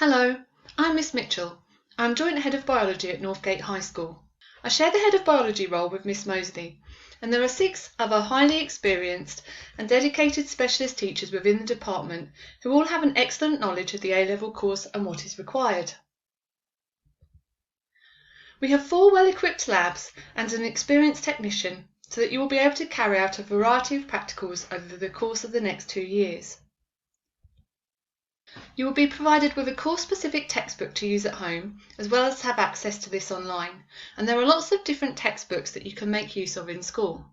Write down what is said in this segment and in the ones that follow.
Hello, I'm Miss Mitchell. I'm Joint Head of Biology at Northgate High School. I share the Head of Biology role with Miss Mosley, and there are 6 other highly experienced and dedicated specialist teachers within the department who all have an excellent knowledge of the A-level course and what is required. We have 4 well-equipped labs and an experienced technician so that you will be able to carry out a variety of practicals over the course of the next 2 years. You will be provided with a course-specific textbook to use at home, as well as have access to this online, and there are lots of different textbooks that you can make use of in school.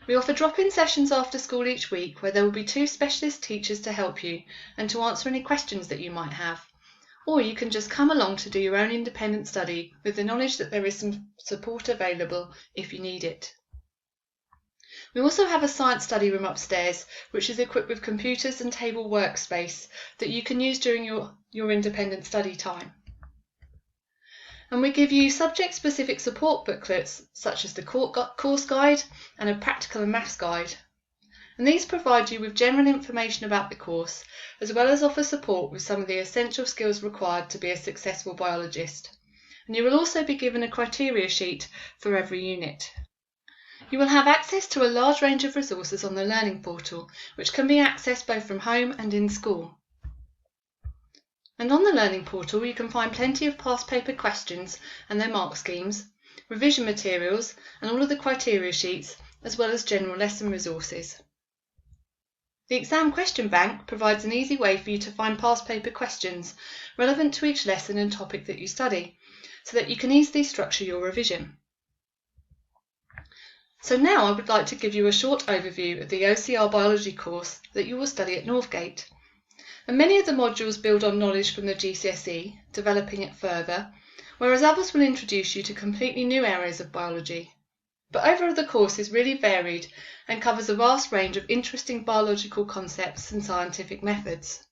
We offer drop-in sessions after school each week where there will be 2 specialist teachers to help you and to answer any questions that you might have, or you can just come along to do your own independent study with the knowledge that there is some support available if you need it. We also have a science study room upstairs, which is equipped with computers and table workspace that you can use during your independent study time. And we give you subject-specific support booklets, such as the course guide and a practical and maths guide. And these provide you with general information about the course, as well as offer support with some of the essential skills required to be a successful biologist. And you will also be given a criteria sheet for every unit. You will have access to a large range of resources on the Learning Portal, which can be accessed both from home and in school. And on the Learning Portal you can find plenty of past paper questions and their mark schemes, revision materials and all of the criteria sheets, as well as general lesson resources. The exam question bank provides an easy way for you to find past paper questions relevant to each lesson and topic that you study, so that you can easily structure your revision. So now I would like to give you a short overview of the OCR biology course that you will study at Northgate. And many of the modules build on knowledge from the GCSE, developing it further, whereas others will introduce you to completely new areas of biology. But overall the course is really varied and covers a vast range of interesting biological concepts and scientific methods.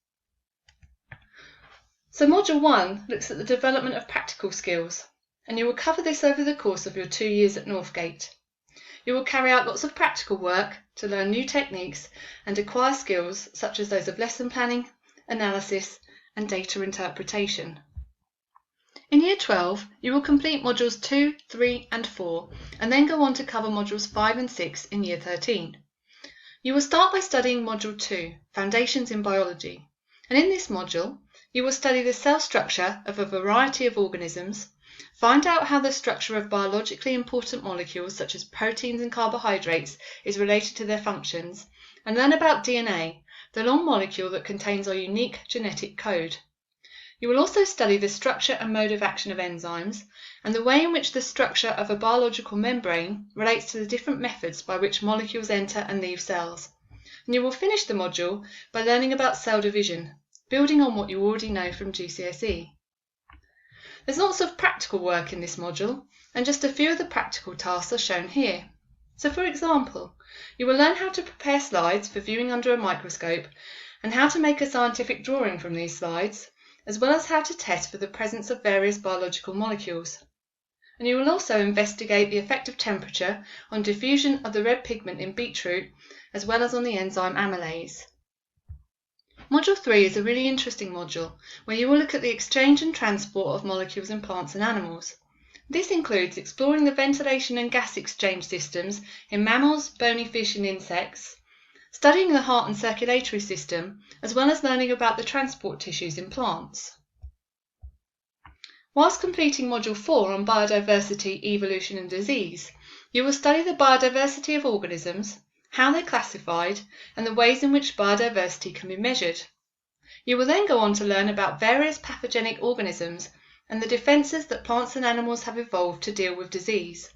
So Module 1 looks at the development of practical skills, and you will cover this over the course of your 2 years at Northgate. You will carry out lots of practical work to learn new techniques and acquire skills such as those of lesson planning, analysis and data interpretation. In Year 12, you will complete Modules 2, 3 and 4 and then go on to cover Modules 5 and 6 in Year 13. You will start by studying Module 2, Foundations in Biology, and in this module you will study the cell structure of a variety of organisms, find out how the structure of biologically important molecules such as proteins and carbohydrates is related to their functions, and learn about DNA, the long molecule that contains our unique genetic code. You will also study the structure and mode of action of enzymes, and the way in which the structure of a biological membrane relates to the different methods by which molecules enter and leave cells. And you will finish the module by learning about cell division, building on what you already know from GCSE. There's lots of practical work in this module, and just a few of the practical tasks are shown here. So for example, you will learn how to prepare slides for viewing under a microscope and how to make a scientific drawing from these slides, as well as how to test for the presence of various biological molecules. And you will also investigate the effect of temperature on diffusion of the red pigment in beetroot, as well as on the enzyme amylase. Module 3 is a really interesting module where you will look at the exchange and transport of molecules in plants and animals. This includes exploring the ventilation and gas exchange systems in mammals, bony fish and insects, studying the heart and circulatory system, as well as learning about the transport tissues in plants. Whilst completing Module 4 on Biodiversity, Evolution and Disease, you will study the biodiversity of organisms, how they're classified, and the ways in which biodiversity can be measured. You will then go on to learn about various pathogenic organisms and the defences that plants and animals have evolved to deal with disease.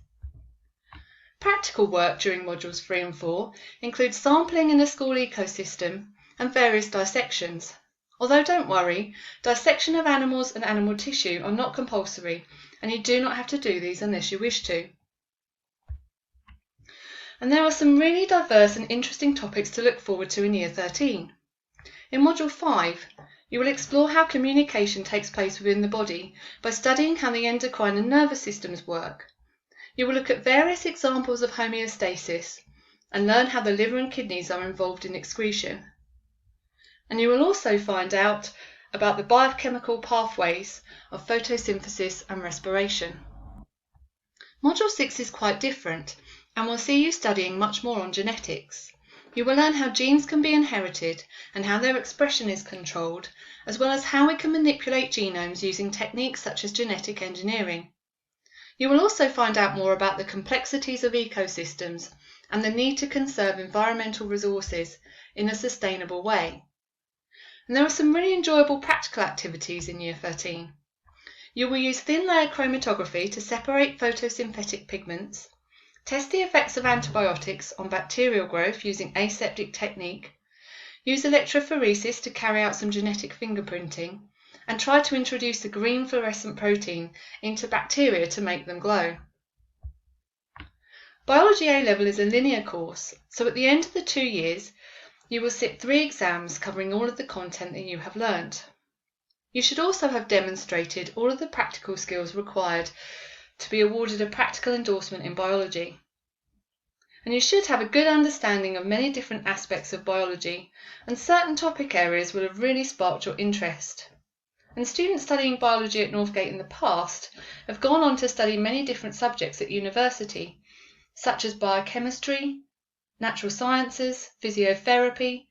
Practical work during Modules 3 and 4 includes sampling in a school ecosystem and various dissections. Although don't worry, dissection of animals and animal tissue are not compulsory, and you do not have to do these unless you wish to. And there are some really diverse and interesting topics to look forward to in Year 13. In Module 5, you will explore how communication takes place within the body by studying how the endocrine and nervous systems work. You will look at various examples of homeostasis and learn how the liver and kidneys are involved in excretion. And you will also find out about the biochemical pathways of photosynthesis and respiration. Module 6 is quite different and will see you studying much more on genetics. You will learn how genes can be inherited and how their expression is controlled, as well as how we can manipulate genomes using techniques such as genetic engineering. You will also find out more about the complexities of ecosystems and the need to conserve environmental resources in a sustainable way. And there are some really enjoyable practical activities in Year 13. You will use thin layer chromatography to separate photosynthetic pigments, test the effects of antibiotics on bacterial growth using aseptic technique, use electrophoresis to carry out some genetic fingerprinting, and try to introduce the green fluorescent protein into bacteria to make them glow. Biology A-Level is a linear course, so at the end of the 2 years, you will sit 3 exams covering all of the content that you have learnt. You should also have demonstrated all of the practical skills required to be awarded a practical endorsement in biology. And you should have a good understanding of many different aspects of biology, and certain topic areas will have really sparked your interest. And students studying biology at Northgate in the past have gone on to study many different subjects at university, such as biochemistry, natural sciences, physiotherapy,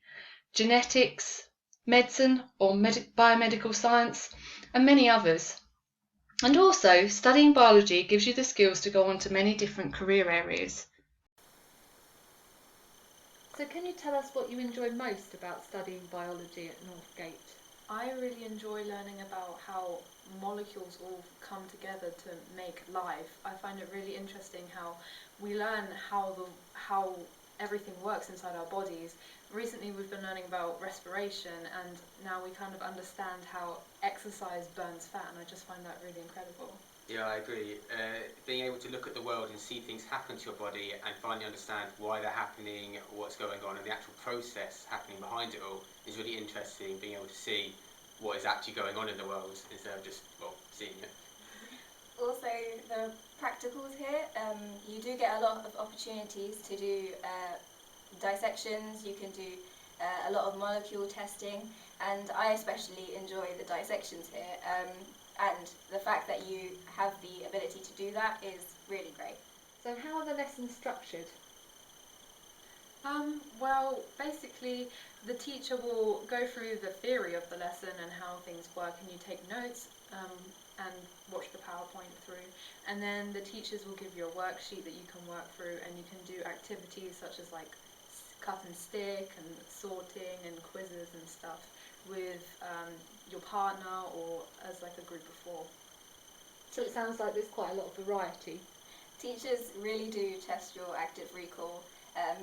genetics, medicine or biomedical science, and many others. And also, studying biology gives you the skills to go on to many different career areas. So can you tell us what you enjoy most about studying biology at Northgate? I really enjoy learning about how molecules all come together to make life. I find it really interesting how we learn how everything works inside our bodies. Recently we've been learning about respiration, and now we kind of understand how exercise burns fat, and I just find that really incredible. Yeah, I agree. Being able to look at the world and see things happen to your body and finally understand why they're happening, what's going on, and the actual process happening behind it all is really interesting, being able to see what is actually going on in the world instead of just, seeing it. Also, the practicals here, you do get a lot of opportunities to do dissections. You can do a lot of molecule testing, and I especially enjoy the dissections here, and the fact that you have the ability to do that is really great. So how are the lessons structured? Well, basically the teacher will go through the theory of the lesson and how things work, and you take notes and watch the PowerPoint through, and then the teachers will give you a worksheet that you can work through, and you can do activities such as like cut and stick and sorting and quizzes and stuff with your partner or as like a group of 4. So it sounds like there's quite a lot of variety. Teachers really do test your active recall,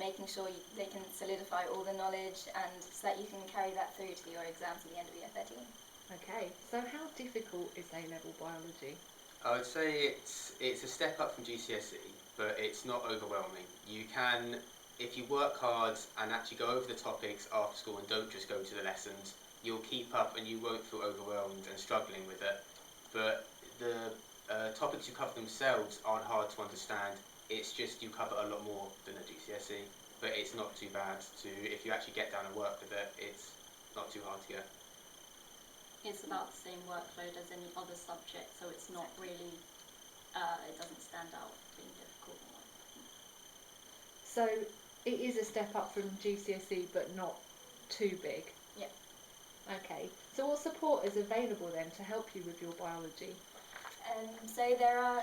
making sure they can solidify all the knowledge, and so that you can carry that through to your exams at the end of year 13. Okay, so how difficult is A-level biology? I would say it's a step up from GCSE, but it's not overwhelming. You can, if you work hard and actually go over the topics after school and don't just go to the lessons, you'll keep up and you won't feel overwhelmed and struggling with it. But the topics you cover themselves aren't hard to understand. It's just you cover a lot more than a GCSE, but it's not too bad if you actually get down and work with it, it's not too hard to get. It's about the same workload as any other subject, so it's not really, it doesn't stand out being difficult. So it is a step up from GCSE, but not too big? Yeah. Okay, so what support is available then to help you with your biology? So there are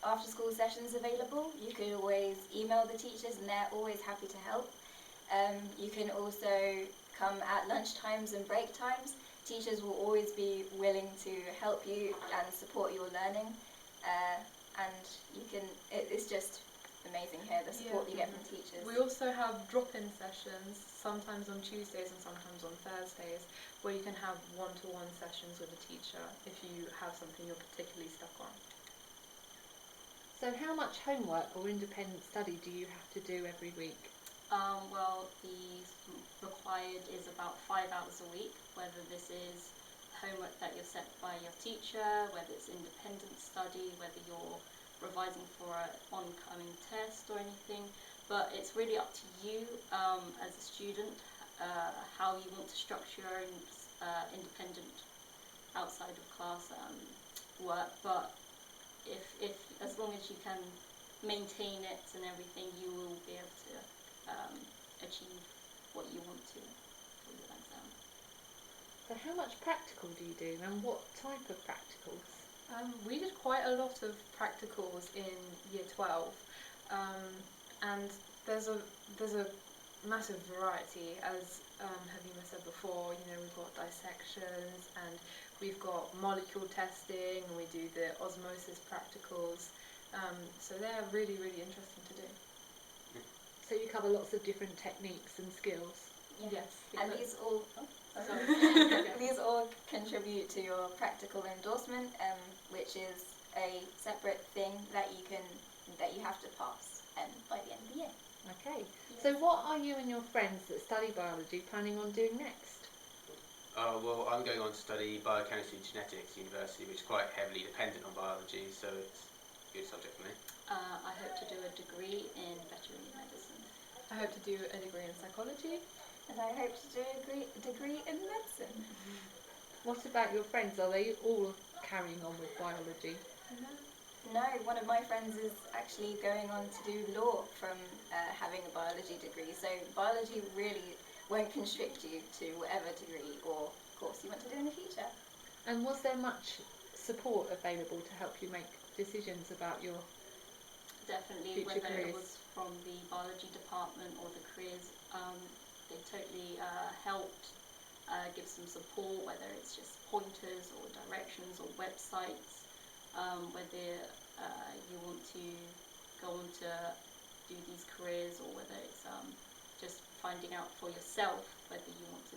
after school sessions available. You can always email the teachers and they're always happy to help. You can also come at lunch times and break times. Teachers will always be willing to help you and support your learning, and it's just amazing here, the support you get from teachers. We also have drop-in sessions, sometimes on Tuesdays and sometimes on Thursdays, where you can have one-to-one sessions with a teacher if you have something you're particularly stuck on. So how much homework or independent study do you have to do every week? Well, the required is about 5 hours a week, whether this is homework that you're sent by your teacher, whether it's independent study, whether you're revising for an oncoming test or anything. But it's really up to you as a student how you want to structure your own independent outside of class work, but if as long as you can maintain it and everything, you will be able to achieve what you want to for your exam. So how much practical do you do, and what type of practicals? We did quite a lot of practicals in year 12, and there's a massive variety, as Halima said before. You know, we've got dissections, and we've got molecule testing, and we do the osmosis practicals. So they're really, really interesting to do. So you cover lots of different techniques and skills. Yes. And these all these all contribute to your practical endorsement, which is a separate thing that you have to pass by the end of the year. Okay. So what are you and your friends that study biology planning on doing next? Well, I'm going on to study biochemistry and genetics at university, which is quite heavily dependent on biology, so it's a good subject for me. I hope to do a degree in veterinary medicine. I hope to do a degree in psychology. And I hope to do a degree in medicine. What about your friends? Are they all carrying on with biology? No, one of my friends is actually going on to do law from having a biology degree. So biology really won't constrict you to whatever degree or course you want to do in the future. And was there much support available to help you make decisions about your Definitely, future whether careers? it was from the biology department or the careers, they totally helped give some support, whether it's just pointers or directions or websites, whether you want to go on to do these careers, or whether it's just finding out for yourself whether you want to